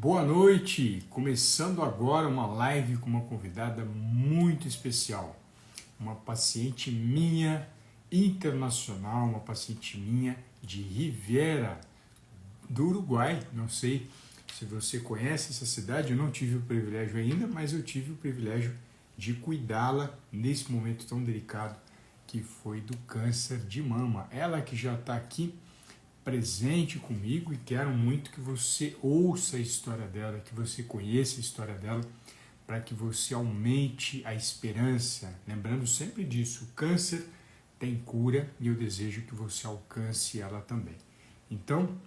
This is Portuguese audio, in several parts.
Boa noite! Começando agora uma live com uma convidada muito especial. Uma paciente minha internacional, uma paciente minha de Rivera, do Uruguai. Não sei se você conhece essa cidade, eu não tive o privilégio ainda, mas eu tive o privilégio de cuidá-la nesse momento tão delicado que foi do câncer de mama. Ela que já está aqui presente comigo e quero muito que você ouça a história dela, que você conheça a história dela, para que você aumente a esperança. Lembrando sempre disso, o câncer tem cura e eu desejo que você alcance ela também. Então,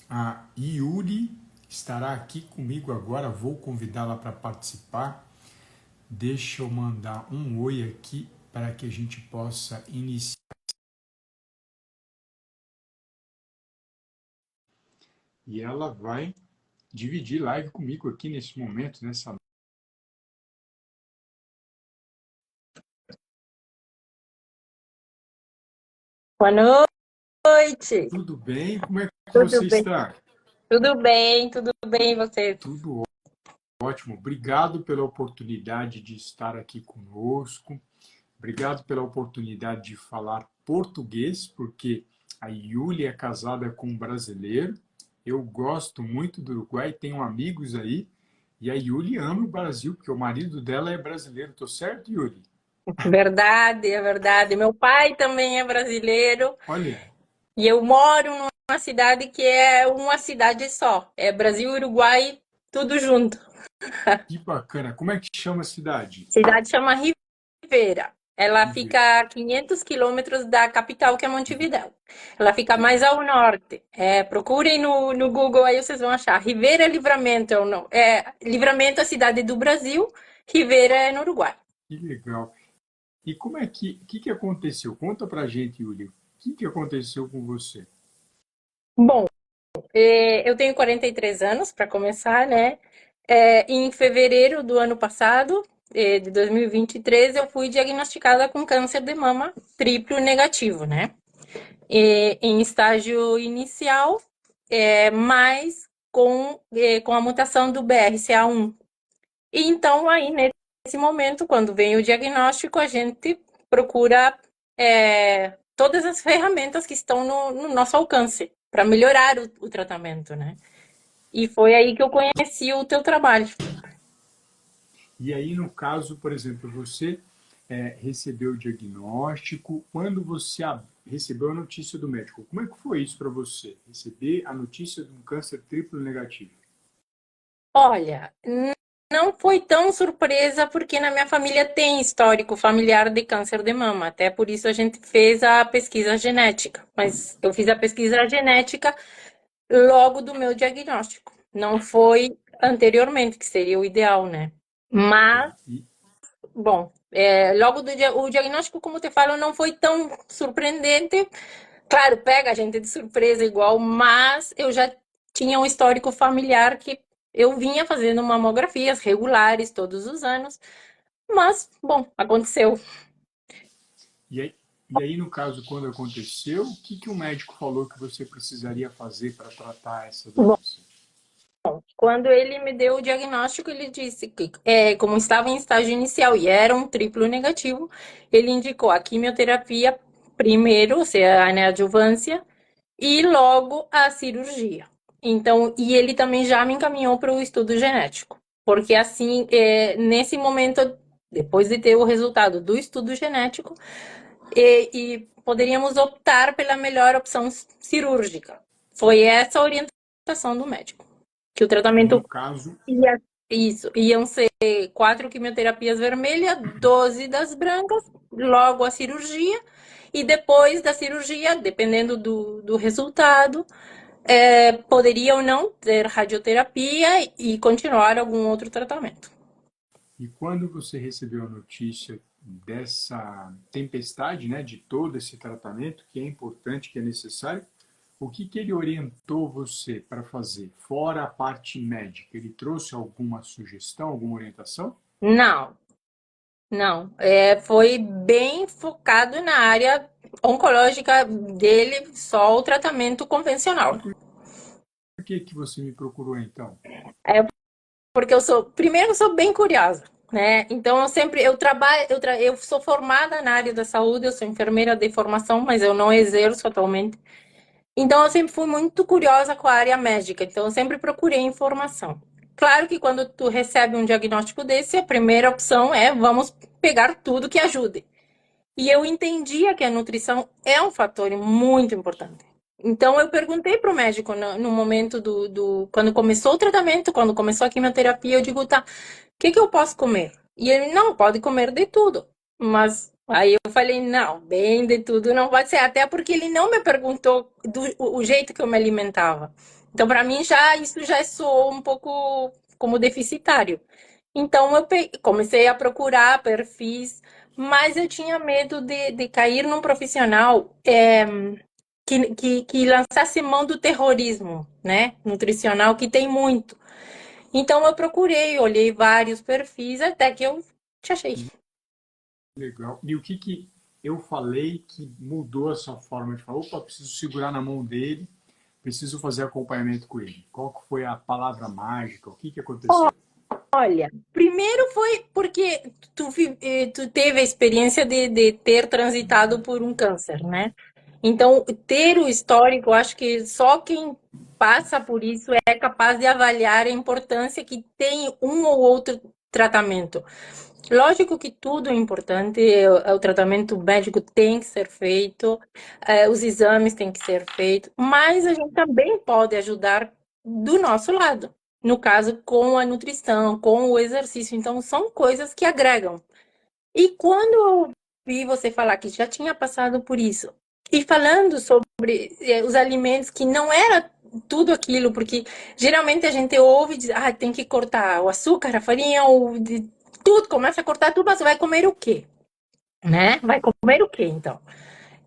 a Yuri estará aqui comigo agora, vou convidá-la para participar. Deixa eu mandar um oi aqui para que a gente possa iniciar. E ela vai dividir live comigo aqui nesse momento, nessa. Boa noite. Tudo bem? Como é que Tudo você bem? está? Tudo bem, você? Tudo ótimo. Obrigado pela oportunidade de estar aqui conosco. Obrigado pela oportunidade de falar português, porque a Yuli é casada com um brasileiro. Eu gosto muito do Uruguai, tenho amigos aí. E a Yuli ama o Brasil, porque o marido dela é brasileiro. Tô certo, Yuli? Verdade, é verdade. Meu pai também é brasileiro Olha, e eu moro numa cidade que é uma cidade só. É Brasil e Uruguai, tudo junto. que bacana. Como é que chama a cidade? A cidade chama Rivera. Ela Rivera. fica a 500 quilômetros da capital, que é Montevidéu. Ela fica mais ao norte. Procurem no Google, aí vocês vão achar. Rivera Livramento é o nome. Livramento é a cidade do Brasil, Rivera é no Uruguai. Que legal. E como é que aconteceu? Conta pra gente, Yuli. O que aconteceu com você? Bom, eu tenho 43 anos, para começar, né? Em fevereiro do ano passado, de 2023, eu fui diagnosticada com câncer de mama triplo negativo, né? Em estágio inicial, mas com a mutação do BRCA1. E então, aí, nesse momento, quando vem o diagnóstico, a gente procura todas as ferramentas que estão no nosso alcance para melhorar o tratamento, né? E foi aí que eu conheci o teu trabalho. E aí, no caso, por exemplo, você recebeu o diagnóstico, quando você recebeu a notícia do médico, como é que foi isso para você? Receber a notícia de um câncer triplo negativo? Olha, não foi tão surpresa porque na minha família tem histórico familiar de câncer de mama. Até por isso a gente fez a pesquisa genética. Mas eu fiz a pesquisa genética logo do meu diagnóstico. Não foi anteriormente, que seria o ideal, né? Mas, Tá. E, bom, logo o diagnóstico, como te falo, não foi tão surpreendente. Claro, pega a gente de surpresa igual, mas eu já tinha um histórico familiar que eu vinha fazendo mamografias regulares todos os anos. Mas, bom, aconteceu. e aí, no caso, quando aconteceu, o que o médico falou que você precisaria fazer para tratar essa doença? Quando ele me deu o diagnóstico, ele disse que, como estava em estágio inicial e era um triplo negativo, ele indicou a quimioterapia primeiro, ou seja, a neoadjuvância, e logo a cirurgia. Então, e ele também já me encaminhou para o estudo genético, porque assim, nesse momento, depois de ter o resultado do estudo genético, e poderíamos optar pela melhor opção cirúrgica. Foi essa a orientação do médico, que o No tratamento caso, iam ser 4 quimioterapias vermelhas, 12 das brancas, logo a cirurgia, e depois da cirurgia, dependendo do resultado, poderia ou não ter radioterapia e continuar algum outro tratamento. e quando você recebeu a notícia dessa tempestade, né, de todo esse tratamento, que é importante, que é necessário, o que ele orientou você para fazer, fora a parte médica? Ele trouxe alguma sugestão, alguma orientação? Não, não. Foi bem focado na área oncológica dele, só o tratamento E convencional. por que você me procurou então? É porque primeiro, eu sou bem curiosa, né? Então, eu trabalho, eu sou formada na área da saúde, eu sou enfermeira de formação, mas eu não exerço atualmente. Então, eu sempre fui muito curiosa com a área médica, então eu sempre procurei informação. Claro que quando tu recebe um diagnóstico desse, a primeira opção é vamos pegar tudo que ajude. E eu entendia que a nutrição é um fator muito importante. Então, eu perguntei para o médico no momento quando começou o tratamento, quando começou a quimioterapia, eu digo, tá, o que eu posso comer? E ele, não, pode comer de tudo. Mas aí eu falei, não, bem de tudo não pode ser. Até porque ele não me perguntou o jeito que eu me alimentava. Então, para mim, isso já soou um pouco como deficitário. Então, comecei a procurar perfis, mas eu tinha medo de cair num profissional que lançasse mão do terrorismo, né? Nutricional, que tem muito. Então, eu procurei, olhei vários perfis, até que eu te achei. Legal. E o que que eu falei que mudou a sua forma de falar? Opa, preciso segurar na mão dele, preciso fazer acompanhamento com ele. Qual que foi a palavra mágica? O que que aconteceu? Olha, primeiro foi porque tu teve a experiência de ter transitado por um câncer, né? Então, ter o histórico, eu acho que só quem passa por isso é capaz de avaliar a importância que tem um ou outro tratamento. Lógico que tudo é importante, o tratamento médico tem que ser feito, os exames têm que ser feitos, mas a gente também pode ajudar do nosso lado. No caso, com a nutrição, com o exercício. Então, são coisas que agregam. E quando eu vi você falar que já tinha passado por isso, e falando sobre os alimentos, que não era tudo aquilo, porque geralmente a gente ouve dizer, ah, tem que cortar o açúcar, a farinha, tudo, começa a cortar tudo, mas vai comer o quê? Né? Vai comer o quê, então?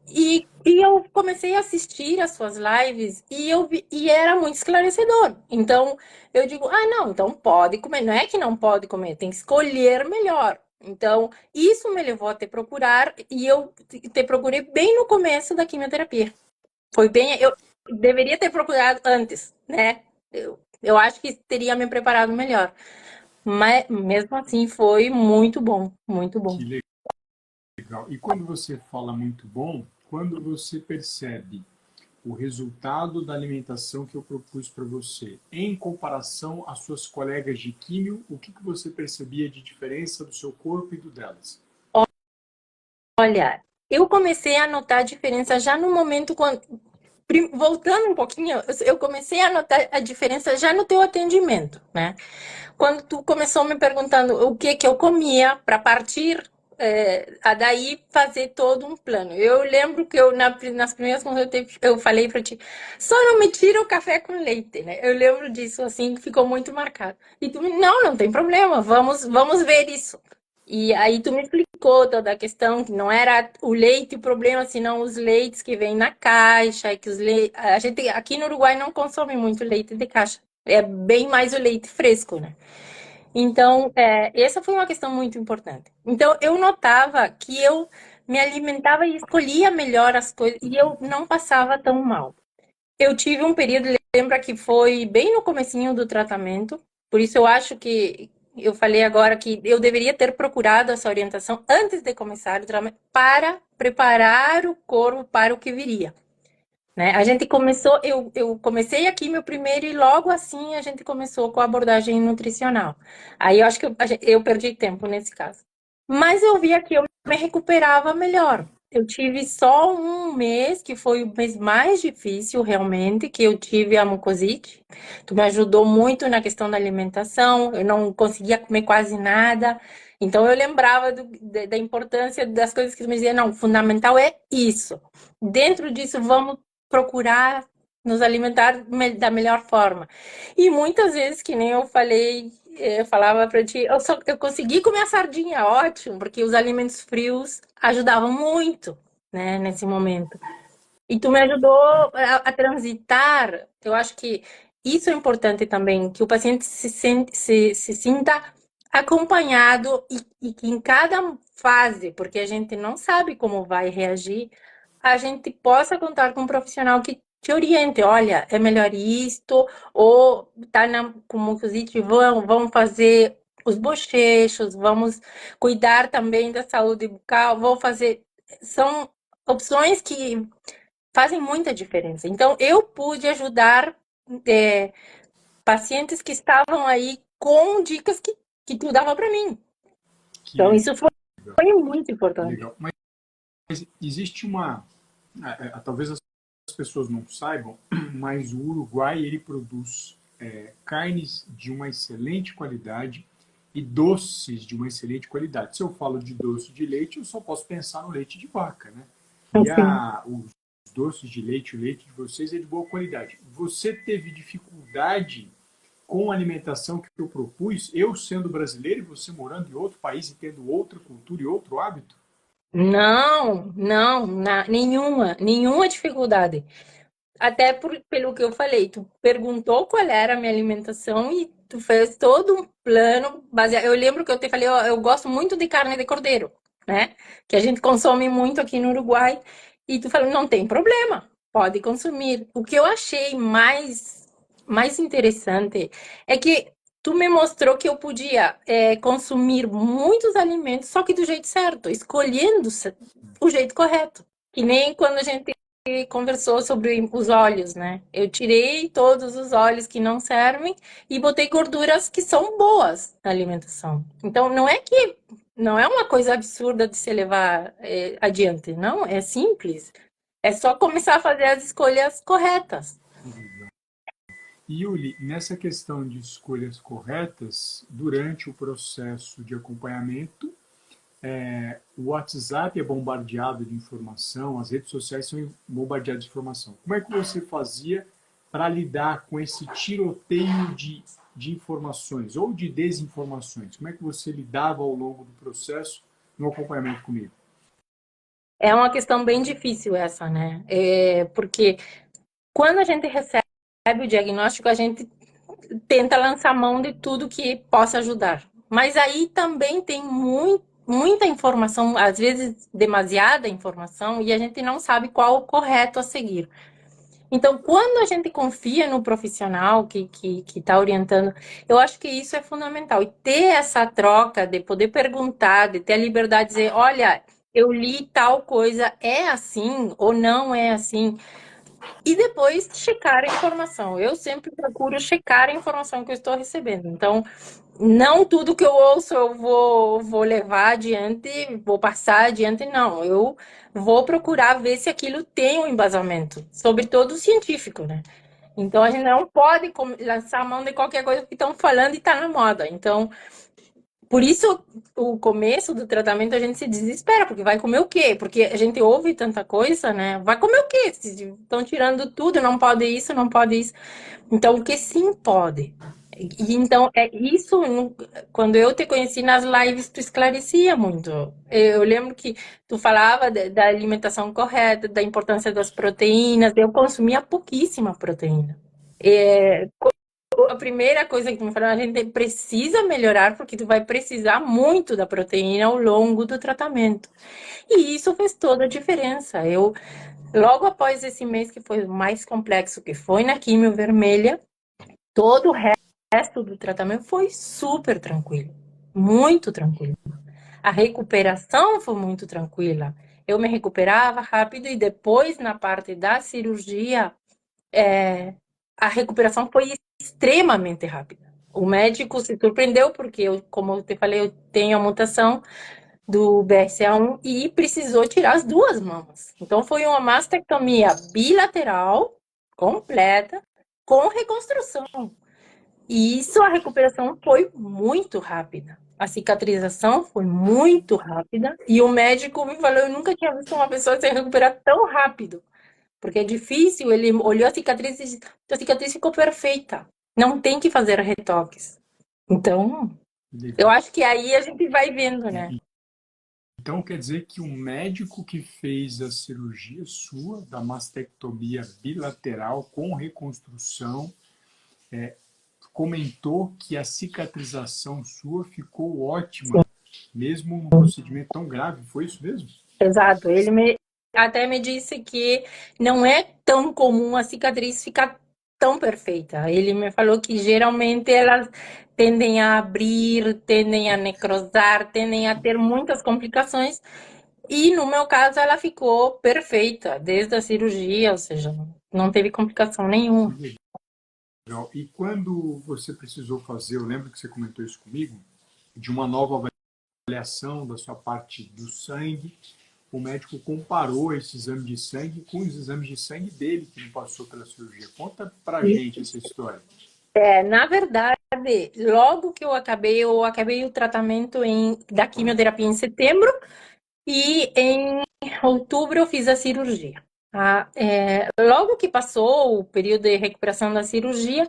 E eu comecei a assistir as suas lives e era muito esclarecedor. Então, eu digo, ah, não, então pode comer. Não é que não pode comer, tem que escolher melhor. Então, isso me levou a te procurar e eu te procurei bem no começo da quimioterapia. Foi bem, eu deveria ter procurado antes, né? Eu acho que teria me preparado melhor. Mas mesmo assim foi muito bom, muito bom. Que legal. E quando você fala muito bom, quando você percebe o resultado da alimentação que eu propus para você, em comparação às suas colegas de químio, o que que você percebia de diferença do seu corpo e do delas? Olha, eu comecei a notar a diferença já no momento quando. Voltando um pouquinho, eu comecei a notar a diferença já no teu atendimento, né? Quando tu começou me perguntando o que que eu comia para partir a daí fazer todo um plano. Eu lembro que nas primeiras consultas eu falei para ti, só não me tira o café com leite, né? Eu lembro disso assim, ficou muito marcado. E tu, não tem problema, vamos ver isso. E aí tu me explicou toda a questão, que não era o leite o problema, senão os leites que vêm na caixa, que a gente aqui no Uruguai não consome muito leite de caixa. É bem mais o leite fresco, né? Então, essa foi uma questão muito importante. Então, eu notava que eu me alimentava e escolhia melhor as coisas e eu não passava tão mal. Eu tive um período, lembra que foi bem no comecinho do tratamento, por isso eu acho que eu falei agora que eu deveria ter procurado essa orientação antes de começar o tratamento para preparar o corpo para o que viria. Né? A gente começou, eu comecei aqui meu primeiro e logo assim a gente começou com a abordagem nutricional. Aí eu acho que eu perdi tempo nesse caso. Mas eu via que eu me recuperava melhor. Eu tive só um mês, que foi o mês mais difícil realmente, que eu tive a mucosite. Tu me ajudou muito na questão da alimentação, eu não conseguia comer quase nada. Então eu lembrava da importância das coisas que tu me dizia, não, o fundamental é isso. Dentro disso, vamos procurar nos alimentar da melhor forma. E muitas vezes, que nem eu falei, eu falava para ti, eu consegui comer a sardinha, ótimo, porque os alimentos frios ajudavam muito, né, nesse momento. E tu me ajudou a transitar. Eu acho que isso é importante também, que o paciente se sinta acompanhado e que em cada fase, porque a gente não sabe como vai reagir, a gente possa contar com um profissional que te oriente, olha, é melhor isto, ou tá na, como que disse, vamos fazer os bochechos, vamos cuidar também da saúde bucal, vou fazer. São opções que fazem muita diferença. Então, eu pude ajudar é, pacientes que estavam aí com dicas que tu dava para mim. Então, Que isso foi muito importante. legal. Mas existe uma, talvez as pessoas não saibam, mas o Uruguai ele produz carnes de uma excelente qualidade e doces de uma excelente qualidade. Se eu falo de doce de leite, eu só posso pensar no leite de vaca, né? E Assim. os doces de leite, o leite de vocês é de boa qualidade. Você teve dificuldade com a alimentação que eu propus, eu sendo brasileiro e você morando em outro país e tendo outra cultura e outro hábito? Não, não, nenhuma dificuldade. Até pelo que eu falei, tu perguntou qual era a minha alimentação e tu fez todo um plano baseado. Eu lembro que eu te falei, ó, eu gosto muito de carne de cordeiro, né? Que a gente consome muito aqui no Uruguai. E tu falou, não tem problema, pode consumir. O que eu achei mais interessante é que tu me mostrou que eu podia consumir muitos alimentos, só que do jeito certo, escolhendo o jeito correto. Que nem quando a gente conversou sobre os óleos, né? Eu tirei todos os óleos que não servem e botei gorduras que são boas na alimentação. Então, não é uma coisa absurda de se levar adiante, não, é simples. É só começar a fazer as escolhas corretas. Yuli, nessa questão de escolhas corretas, durante o processo de acompanhamento, o WhatsApp é bombardeado de informação, as redes sociais são bombardeadas de informação. Como é que você fazia para lidar com esse tiroteio de informações ou de desinformações? Como é que você lidava ao longo do processo no acompanhamento comigo? É uma questão bem difícil essa, né? Porque quando a gente recebe o diagnóstico, a gente tenta lançar mão de tudo que possa ajudar. Mas aí também tem muita informação, às vezes demasiada informação, e a gente não sabe qual o correto a seguir. Então, quando a gente confia no profissional que está orientando, eu acho que isso é fundamental. E ter essa troca de poder perguntar, de ter a liberdade de dizer, olha, eu li tal coisa, é assim ou não é assim? E depois checar a informação. Eu sempre procuro checar a informação que eu estou recebendo. Então, não tudo que eu ouço eu vou levar adiante, vou passar adiante, não. Eu vou procurar ver se aquilo tem um embasamento, sobretudo científico, né? Então, a gente não pode lançar a mão de qualquer coisa que estão falando e está na moda. Então, por isso, o começo do tratamento a gente se desespera, porque vai comer o quê? Porque a gente ouve tanta coisa, né? Vai comer o quê? Estão tirando tudo, não pode isso, não pode isso. Então, o que sim pode? E então, é isso, quando eu te conheci nas lives, tu esclarecia muito. Eu lembro que tu falava da alimentação correta, da importância das proteínas. Eu consumia pouquíssima proteína. A primeira coisa que tu me falou, a gente precisa melhorar porque tu vai precisar muito da proteína ao longo do tratamento. E isso fez toda a diferença. Eu, logo após esse mês que foi o mais complexo, que foi na quimio vermelha, todo o resto do tratamento foi super tranquilo, muito tranquilo. A recuperação foi muito tranquila. Eu me recuperava rápido e depois, na parte da cirurgia, a recuperação foi extremamente rápida. O médico se surpreendeu porque, como eu te falei, eu tenho a mutação do BRCA1 e precisou tirar as duas mamas. Então foi uma mastectomia bilateral completa com reconstrução. E isso a recuperação foi muito rápida. A cicatrização foi muito rápida e o médico me falou, eu nunca tinha visto uma pessoa se recuperar tão rápido. Porque é difícil, ele olhou a cicatriz e disse, a cicatriz ficou perfeita. Não tem que fazer retoques. Então, eu Legal. acho que aí a gente vai vendo, É, né? então quer dizer que o médico que fez a cirurgia sua da mastectomia bilateral com reconstrução comentou que a cicatrização sua ficou ótima, mesmo num procedimento tão grave. Foi isso mesmo? Exato. até me disse que não é tão comum a cicatriz ficar tão perfeita. Ele me falou que geralmente elas tendem a abrir, tendem a necrosar, tendem a ter muitas complicações. E no meu caso, ela ficou perfeita desde a cirurgia, ou seja, não teve complicação nenhuma. Que legal. E quando você precisou fazer, eu lembro que você comentou isso comigo, de uma nova avaliação da sua parte do sangue, o médico comparou esse exame de sangue com os exames de sangue dele que não passou pela cirurgia. Conta pra gente essa história. Na verdade, logo que eu acabei o tratamento da quimioterapia em setembro e em outubro eu fiz a cirurgia. Tá? Logo que passou o período de recuperação da cirurgia,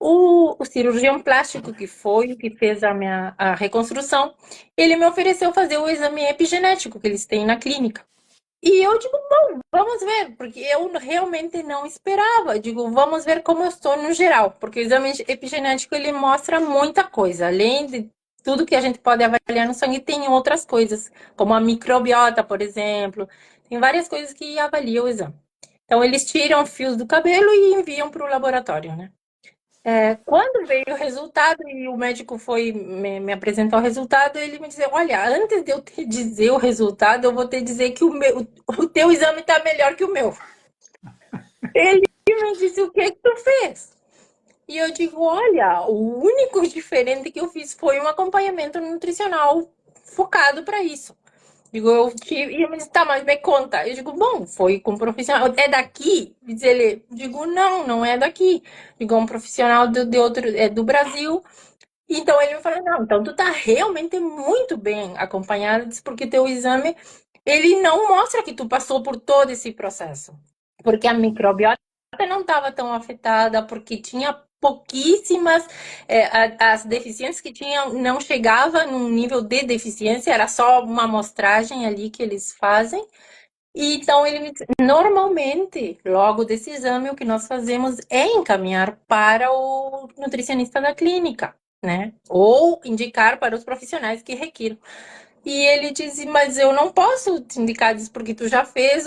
o cirurgião plástico que foi o que fez a reconstrução, ele me ofereceu fazer o exame epigenético que eles têm na clínica. E eu digo, bom, vamos ver, porque eu realmente não esperava. Eu digo, vamos ver como eu estou no geral, porque o exame epigenético ele mostra muita coisa. Além de tudo que a gente pode avaliar no sangue, tem outras coisas, como a microbiota, por exemplo. Tem várias coisas que avaliam o exame. Então, eles tiram fios do cabelo e enviam para o laboratório, né? Quando veio o resultado e o médico foi me apresentar o resultado, ele me disse: Olha, antes de eu te dizer o resultado, eu vou te dizer que o teu exame está melhor que o meu. Ele me disse: O que que tu fez? E eu digo: Olha, o único diferente que eu fiz foi um acompanhamento nutricional focado para isso. Digo, eu tive. E ele me disse: Tá, mas me conta. Eu digo: Bom, foi com um profissional. É daqui? Diz ele: Digo: Não, não é daqui. Digo: É um profissional de outro, do Brasil. Então ele me falou: Não, então tu tá realmente muito bem acompanhado, diz, porque teu exame ele não mostra que tu passou por todo esse processo. Porque a microbiota não estava tão afetada, porque tinha pouquíssimas, as deficiências que tinham não chegava num nível de deficiência, era só uma amostragem ali que eles fazem. E então ele me disse, normalmente, logo desse exame, o que nós fazemos é encaminhar para o nutricionista da clínica, né? Ou indicar para os profissionais que requiram. E ele disse, mas eu não posso te indicar isso porque tu já fez,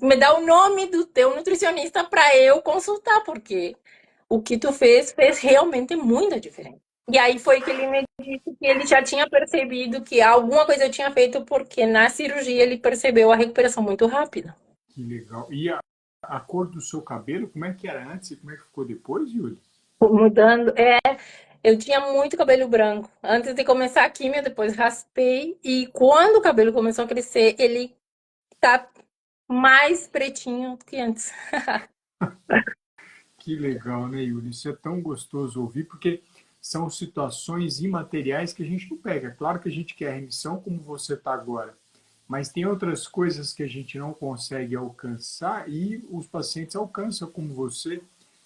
me dá o nome do teu nutricionista para eu consultar, porque o que tu fez realmente muita diferença. E aí foi que ele me disse que ele já tinha percebido que alguma coisa eu tinha feito, porque na cirurgia ele percebeu a recuperação muito rápida. Que legal. E a cor do seu cabelo, como é que era antes e como é que ficou depois, Yuri? Mudando, eu tinha muito cabelo branco. Antes de começar a quimio, depois raspei. E quando o cabelo começou a crescer, ele tá mais pretinho do que antes. Que legal, né, Yuri? Isso é tão gostoso ouvir, porque são situações imateriais que a gente não pega. Claro que a gente quer remissão como você está agora, mas tem outras coisas que a gente não consegue alcançar e os pacientes alcançam, como você,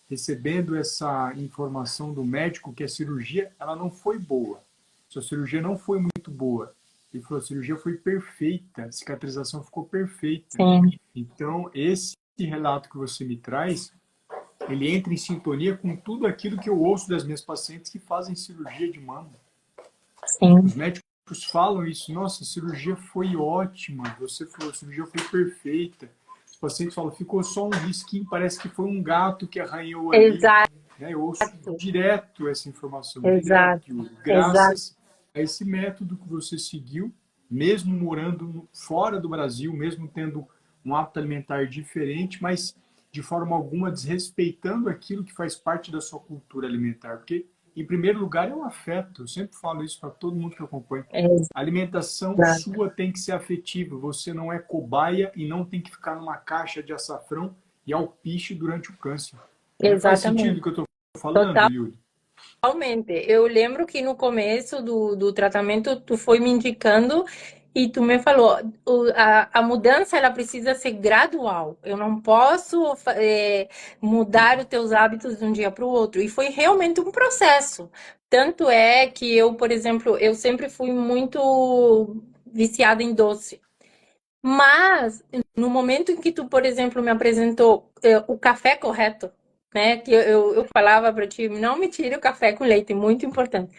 recebendo essa informação do médico que a cirurgia ela não foi boa. Sua cirurgia não foi muito boa. Ele falou, a cirurgia foi perfeita, a cicatrização ficou perfeita. Sim, Então, esse relato que você me traz ele entra em sintonia com tudo aquilo que eu ouço das minhas pacientes que fazem cirurgia de mama. Os sim, médicos falam isso, nossa, a cirurgia foi ótima, você falou, a cirurgia foi perfeita. Os pacientes falam, ficou só um risquinho, parece que foi um gato que arranhou ali. exato, Eu ouço direto essa informação, exato, direto, exato, graças a esse método que você seguiu, mesmo morando fora do Brasil, mesmo tendo um hábito alimentar diferente, mas de forma alguma desrespeitando aquilo que faz parte da sua cultura alimentar. Porque, em primeiro lugar, é o afeto. Eu sempre falo isso para todo mundo que acompanha. A alimentação exato, sua tem que ser afetiva. Você não é cobaia e não tem que ficar numa caixa de açafrão e alpiche durante o câncer. Né? Faz sentido o exatamente. que eu estou falando, Yuri? Totalmente. Eu lembro que no começo do tratamento tu foi me indicando e tu me falou, a mudança ela precisa ser gradual. Eu não posso mudar os teus hábitos de um dia para o outro. E foi realmente um processo. Tanto é que eu, por exemplo, eu sempre fui muito viciada em doce. Mas no momento em que tu, por exemplo, me apresentou o café correto, né? Que eu falava para ti, não me tire o café com leite, muito importante.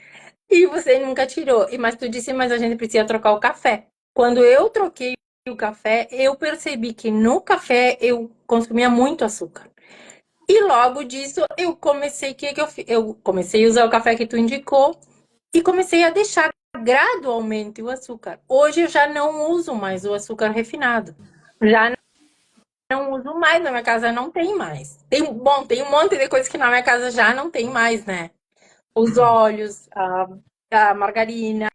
E você nunca tirou. Mas tu disse, mas a gente precisa trocar o café. Quando eu troquei o café, eu percebi que no café eu consumia muito açúcar. E logo disso eu comecei, que eu fiz? Eu comecei a usar o café que tu indicou e comecei a deixar gradualmente o açúcar. Hoje eu já não uso mais o açúcar refinado. Já não uso mais, na minha casa não tem mais. Bom, tem um monte de coisa que na minha casa já não tem mais, né? Os óleos, a margarina,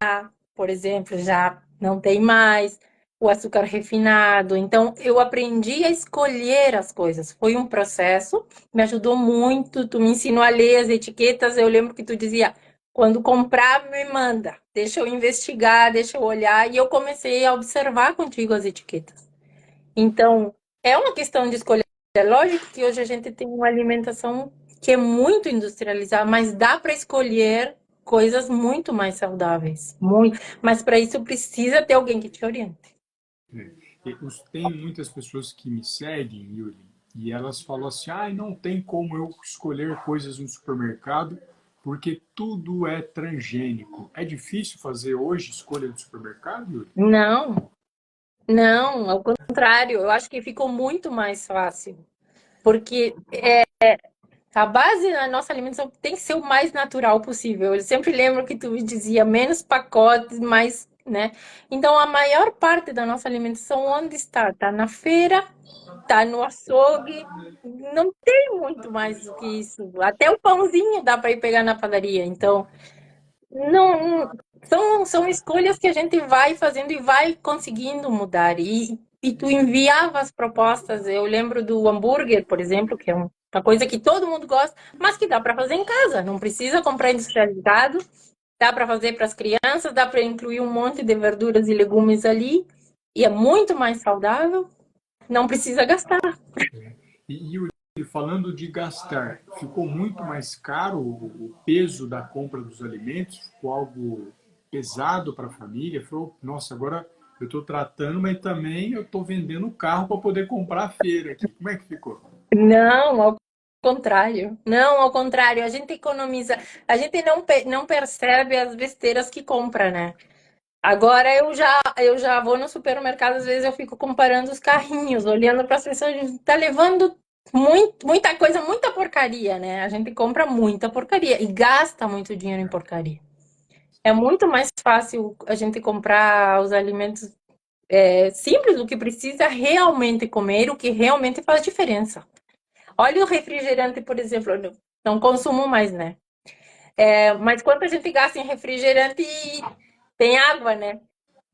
por exemplo, já não tem mais. O açúcar refinado. Então, eu aprendi a escolher as coisas. Foi um processo, me ajudou muito. Tu me ensinou a ler as etiquetas. Eu lembro que tu dizia, quando comprar, me manda. Deixa eu investigar, deixa eu olhar. E eu comecei a observar contigo as etiquetas. Então, é uma questão de escolha. É lógico que hoje a gente tem uma alimentação que é muito industrializada, mas dá para escolher coisas muito mais saudáveis. Muito. Mas para isso precisa ter alguém que te oriente. É. Tem muitas pessoas que me seguem, Yuri, e elas falam assim: ah, não tem como eu escolher coisas no supermercado porque tudo é transgênico. É difícil fazer hoje escolha do supermercado, Yuri? Não, não, ao contrário, eu acho que ficou muito mais fácil. Porque a base da nossa alimentação tem que ser o mais natural possível. Eu sempre lembro que tu me dizia menos pacotes, mais, né? Então, a maior parte da nossa alimentação, onde está? Está na feira, está no açougue. Não tem muito mais do que isso. Até o pãozinho dá para ir pegar na padaria. Então, não, são escolhas que a gente vai fazendo e vai conseguindo mudar. E tu enviava as propostas. Eu lembro do hambúrguer, por exemplo, que é uma coisa que todo mundo gosta, mas que dá para fazer em casa. Não precisa comprar industrializado. Dá para fazer para as crianças, dá para incluir um monte de verduras e legumes ali. E é muito mais saudável. Não precisa gastar. Yuri, falando de gastar, ficou muito mais caro o peso da compra dos alimentos? Ficou algo pesado para a família? Falou, nossa, agora eu estou tratando, mas também eu estou vendendo o carro para poder comprar a feira aqui. Como é que ficou? Não, ao contrário. Não, ao contrário. A gente economiza. A gente não percebe as besteiras que compra, né? Agora eu já vou no supermercado, às vezes eu fico comparando os carrinhos, olhando para as pessoas, tá levando muita coisa, muita porcaria, né? A gente compra muita porcaria e gasta muito dinheiro em porcaria. É muito mais fácil a gente comprar os alimentos simples, o que precisa realmente comer, o que realmente faz diferença. Olha o refrigerante, por exemplo, eu não consumo mais, né? Mas quanto a gente gasta em refrigerante e tem água, né?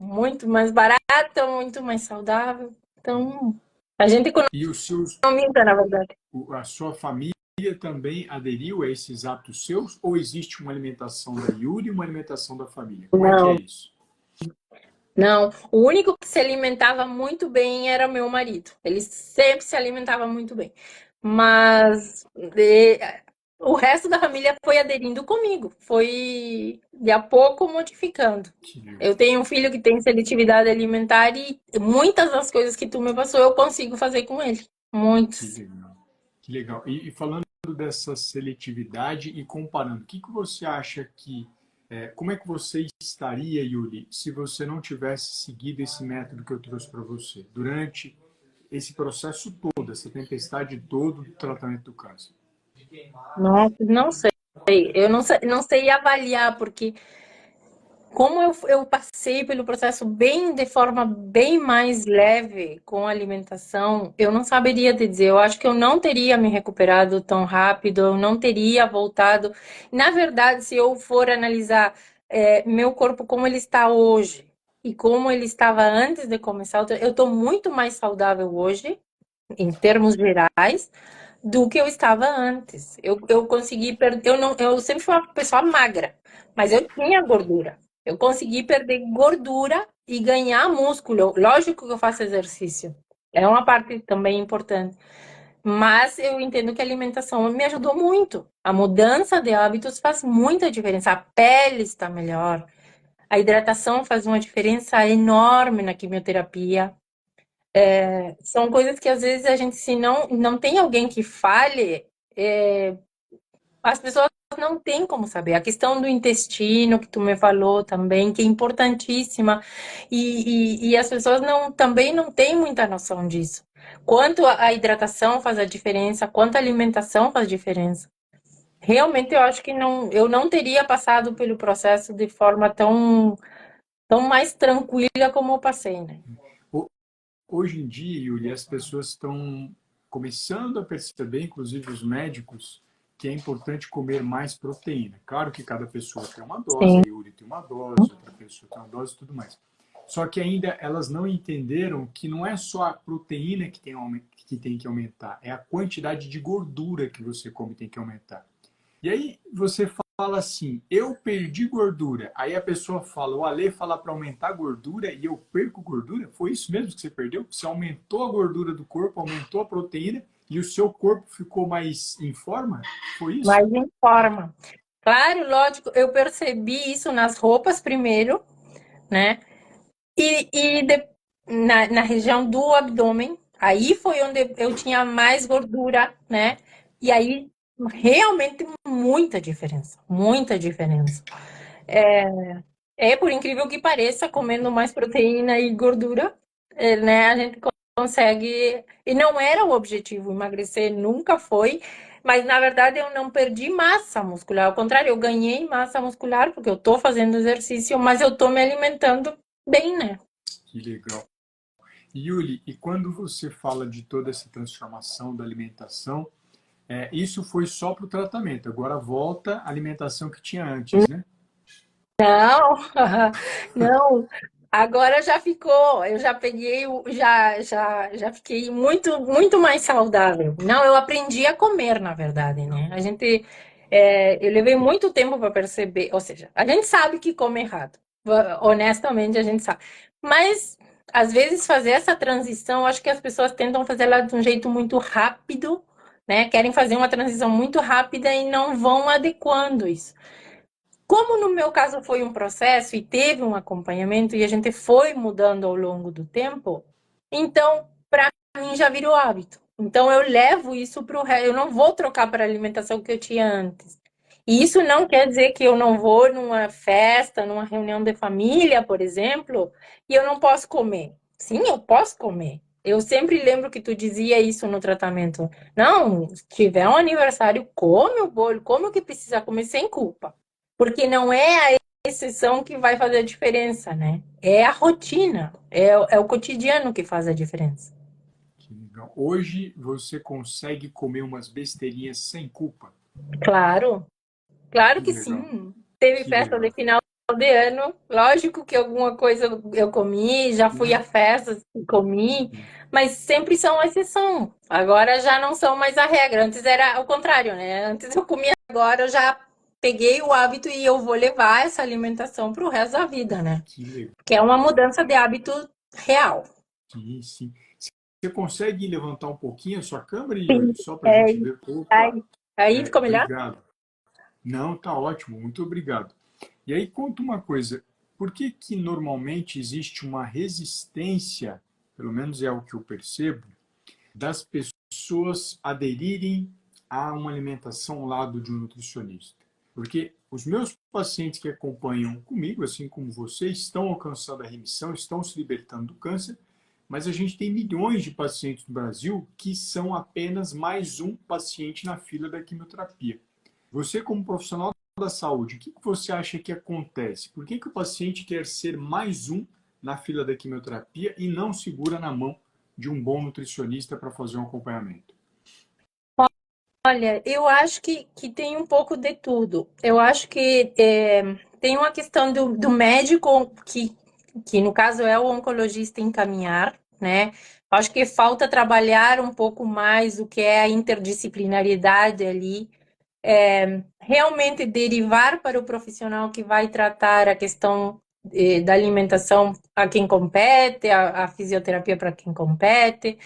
Muito mais barata, muito mais saudável. Então, a gente E os seus, economiza, na verdade. a sua família também aderiu a esses hábitos seus? Ou existe uma alimentação da Yuri e uma alimentação da família? Como é que é Não, isso? não. O único que se alimentava muito bem era meu marido. Ele sempre se alimentava muito bem. Mas o resto da família foi aderindo comigo. Foi de a pouco modificando. Que legal. Eu tenho um filho que tem seletividade alimentar e muitas das coisas que tu me passou eu consigo fazer com ele. Que Muitas. legal. Que legal. E falando dessa seletividade e comparando, o que, que você acha que. Como é que você estaria, Yuri, se você não tivesse seguido esse método que eu trouxe para você, durante esse processo todo, essa tempestade toda do tratamento do câncer? Nossa, não sei. Eu não sei avaliar, porque como eu passei pelo processo bem de forma bem mais leve com a alimentação, eu não saberia te dizer. Eu acho que eu não teria me recuperado tão rápido, eu não teria voltado. Na verdade, se eu for analisar meu corpo como ele está hoje e como ele estava antes de começar, eu estou muito mais saudável hoje, em termos gerais, do que eu estava antes. Eu consegui perder. Eu sempre fui uma pessoa magra, mas eu tinha gordura. Eu consegui perder gordura e ganhar músculo. Lógico que eu faço exercício. É uma parte também importante. Mas eu entendo que a alimentação me ajudou muito. A mudança de hábitos faz muita diferença. A pele está melhor. A hidratação faz uma diferença enorme na quimioterapia. São coisas que às vezes a gente, se não tem alguém que fale, as pessoas não têm como saber. A questão do intestino, que tu me falou também, que é importantíssima, e as pessoas também não têm muita noção disso. Quanto a hidratação faz a diferença, quanto a alimentação faz diferença. Realmente eu acho que eu não teria passado pelo processo de forma tão mais tranquila como eu passei, né? Hoje em dia, Yuri, as pessoas estão começando a perceber, inclusive os médicos, que é importante comer mais proteína. Claro que cada pessoa tem uma dose, Sim. a Yuri tem uma dose, outra pessoa tem uma dose e tudo mais. Só que ainda elas não entenderam que não é só a proteína que tem que aumentar, é a quantidade de gordura que você come que tem que aumentar. E aí você fala assim, eu perdi gordura. Aí a pessoa fala, o Ale fala para aumentar a gordura e eu perco gordura? Foi isso mesmo que você perdeu? Você aumentou a gordura do corpo, aumentou a proteína e o seu corpo ficou mais em forma? Foi isso? Mas em forma. Claro, lógico, eu percebi isso nas roupas primeiro, né? E na região do abdômen, aí foi onde eu tinha mais gordura, né? E aí realmente muita diferença, muita diferença. Por incrível que pareça, comendo mais proteína e gordura, né, a gente consegue. E não era o objetivo, emagrecer nunca foi, mas na verdade eu não perdi massa muscular, ao contrário, eu ganhei massa muscular porque eu tô fazendo exercício, mas eu tô me alimentando bem, né? Que legal. Yuli, e quando você fala de toda essa transformação da alimentação, isso foi só para o tratamento. Agora volta a alimentação que tinha antes, né? Não, não. Agora já ficou. Eu já peguei, já fiquei muito mais saudável. Não, eu aprendi a comer, na verdade, né? Eu levei muito tempo para perceber. Ou seja, a gente sabe que come errado. Honestamente, a gente sabe. Mas às vezes fazer essa transição, acho que as pessoas tentam fazer ela de um jeito muito rápido, né? Querem fazer uma transição muito rápida e não vão adequando isso. Como no meu caso foi um processo e teve um acompanhamento e a gente foi mudando ao longo do tempo, então para mim já virou hábito. Então eu levo isso para o resto, eu não vou trocar para a alimentação que eu tinha antes. E isso não quer dizer que eu não vou numa festa, numa reunião de família, por exemplo, e eu não posso comer. Sim, eu posso comer. Eu sempre lembro que tu dizia isso no tratamento. Não, se tiver um aniversário, come o bolo, come o que precisa comer sem culpa. Porque não é a exceção que vai fazer a diferença, né? É a rotina, é o cotidiano que faz a diferença. Que legal. Hoje você consegue comer umas besteirinhas sem culpa. Claro, claro Que que legal, sim. Teve que festa de legal. final de ano, lógico que alguma coisa eu comi, já fui a Uhum. festas e comi, mas sempre são a exceção. Agora já não são mais a regra. Antes era o contrário, né? Antes eu comia, agora eu já peguei o hábito e eu vou levar essa alimentação para o resto da vida, né? Que legal. Que é uma mudança de hábito real. Sim, sim. Você consegue levantar um pouquinho a sua câmera, Sim, Yuri? Só para a é, gente ver. Opa, aí ficou melhor? obrigado. Não, tá ótimo, muito obrigado. E aí conta uma coisa, por que que normalmente existe uma resistência, pelo menos é o que eu percebo, das pessoas aderirem a uma alimentação ao lado de um nutricionista? Porque os meus pacientes que acompanham comigo, assim como você, estão alcançando a remissão, estão se libertando do câncer, mas a gente tem milhões de pacientes no Brasil que são apenas mais um paciente na fila da quimioterapia. Você, como profissional da saúde, o que você acha que acontece? Por que que o paciente quer ser mais um na fila da quimioterapia e não segura na mão de um bom nutricionista para fazer um acompanhamento? Olha, eu acho que tem um pouco de tudo. Eu acho que tem uma questão do médico, que no caso é o oncologista encaminhar, né? Acho que falta trabalhar um pouco mais o que é a interdisciplinaridade ali, realmente derivar para o profissional que vai tratar a questão da alimentação a quem compete, a fisioterapia para quem compete.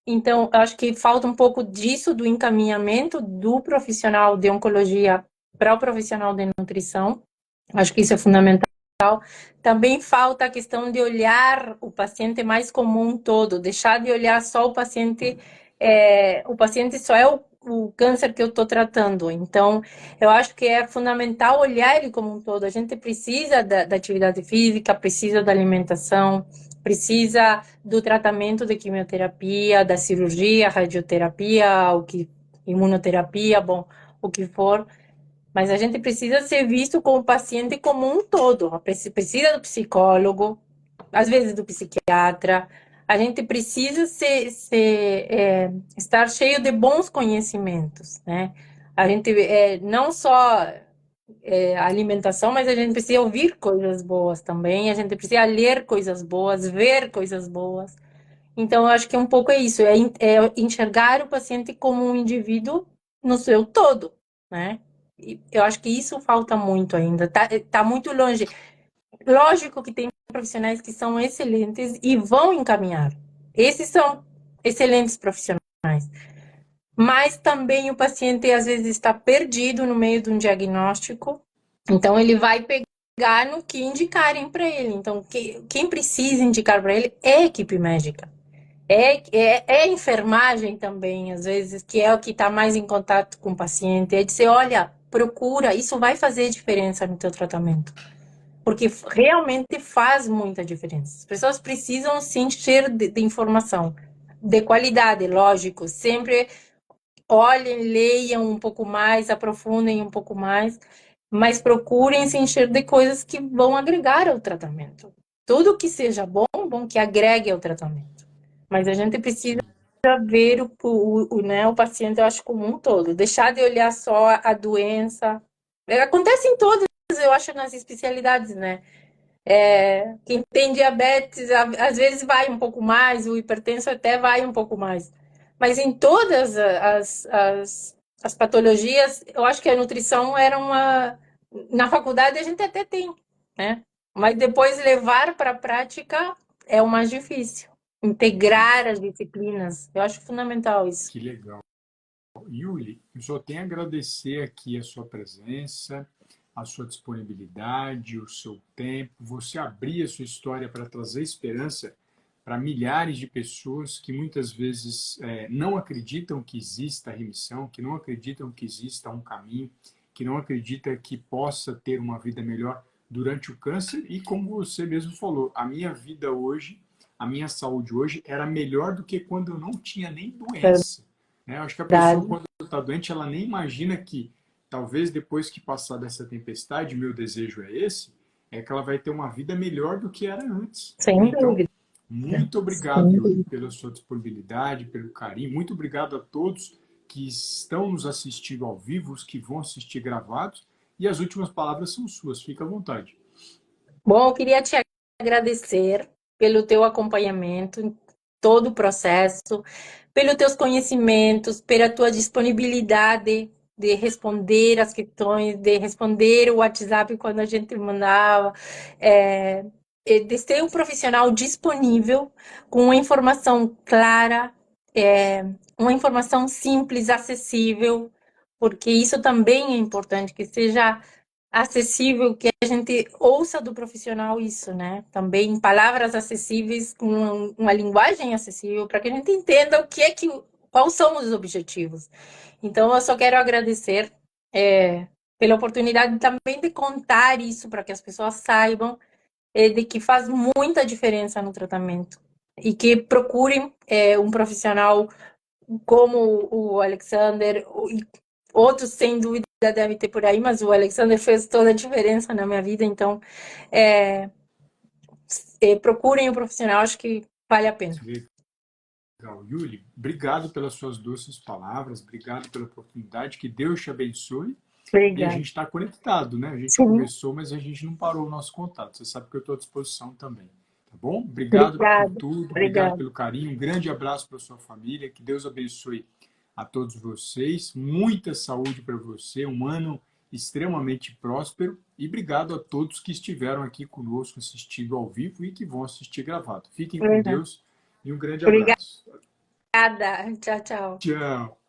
Então, eu acho que falta um pouco disso, do encaminhamento do profissional de oncologia para o profissional de nutrição. Acho que isso é fundamental. Também falta a questão de olhar o paciente mais como um todo, deixar de olhar só o paciente só é o câncer que eu estou tratando. Então, eu acho que é fundamental olhar ele como um todo. A gente precisa da atividade física, precisa da alimentação, precisa do tratamento de quimioterapia, da cirurgia, radioterapia, imunoterapia, bom, o que for. Mas a gente precisa ser visto como paciente como um todo. Precisa do psicólogo, às vezes do psiquiatra. A gente precisa estar cheio de bons conhecimentos, né? A gente não só alimentação, mas a gente precisa ouvir coisas boas também. A gente precisa ler coisas boas, ver coisas boas. Então, eu acho que um pouco é isso, é enxergar o paciente como um indivíduo no seu todo, né? E eu acho que isso falta muito ainda, tá muito longe. Lógico que tem profissionais que são excelentes e vão encaminhar. Esses são excelentes profissionais. Mas também o paciente às vezes está perdido no meio de um diagnóstico, então ele vai pegar no que indicarem para ele. Então, quem precisa indicar para ele é a equipe médica. É a enfermagem também, às vezes, que é o que está mais em contato com o paciente. É dizer, olha, procura, isso vai fazer diferença no teu tratamento. Porque realmente faz muita diferença. As pessoas precisam se encher de informação, de qualidade, lógico. Sempre olhem, leiam um pouco mais, aprofundem um pouco mais, mas procurem se encher de coisas que vão agregar ao tratamento. Tudo que seja bom, bom que agregue ao tratamento. Mas a gente precisa Sim. ver né, o paciente, eu acho, como um todo. Deixar de olhar só a doença. Acontece em todas, eu acho, nas especialidades, né? Quem tem diabetes, às vezes vai um pouco mais, o hipertenso até vai um pouco mais. Mas em todas as patologias, eu acho que a nutrição era uma... Na faculdade a gente até tem, né? Mas depois levar para a prática é o mais difícil. Integrar as disciplinas, eu acho fundamental isso. Que legal. Yuli, eu só tenho a agradecer aqui a sua presença, a sua disponibilidade, o seu tempo, você abrir a sua história para trazer esperança para milhares de pessoas que muitas vezes não acreditam que exista remissão, que não acreditam que exista um caminho, que não acreditam que possa ter uma vida melhor durante o câncer. E como você mesmo falou, a minha vida hoje, a minha saúde hoje era melhor do que quando eu não tinha nem doença. Né? Eu acho que a pessoa, Verdade. quando está doente, ela nem imagina que, talvez depois que passar dessa tempestade, meu desejo é esse, é que ela vai ter uma vida melhor do que era antes. Né? Sem Então, dúvida. muito obrigado, Yuri, pela sua disponibilidade, pelo carinho. Muito obrigado a todos que estão nos assistindo ao vivo, os que vão assistir gravados. E as últimas palavras são suas. Fica à vontade. Bom, eu queria te agradecer pelo teu acompanhamento em todo o processo, pelos teus conhecimentos, pela tua disponibilidade de responder as questões, de responder o WhatsApp quando a gente mandava, de ser um profissional disponível, com uma informação clara, uma informação simples, acessível, porque isso também é importante, que seja acessível, que a gente ouça do profissional isso, né? Também palavras acessíveis, com uma linguagem acessível, para que a gente entenda quais são os objetivos. Então, eu só quero agradecer pela oportunidade também de contar isso para que as pessoas saibam de que faz muita diferença no tratamento e que procurem um profissional como o Alexander e outros, sem dúvida, devem ter por aí, mas o Alexander fez toda a diferença na minha vida, então procurem o profissional, acho que vale a pena. Legal. Yuli, obrigado pelas suas doces palavras, obrigado pela oportunidade, que Deus te abençoe. E a Obrigada. gente está conectado, né? A gente Sim, começou, mas a gente não parou o nosso contato. Você sabe que eu estou à disposição também. Tá bom? Obrigado por obrigada, tudo, obrigado obrigada. pelo carinho. Um grande abraço para sua família. Que Deus abençoe a todos vocês. Muita saúde para você. Um ano extremamente próspero. E obrigado a todos que estiveram aqui conosco assistindo ao vivo e que vão assistir gravado. Fiquem com Obrigada. Deus e um grande abraço. Obrigada. Tchau, tchau. Tchau.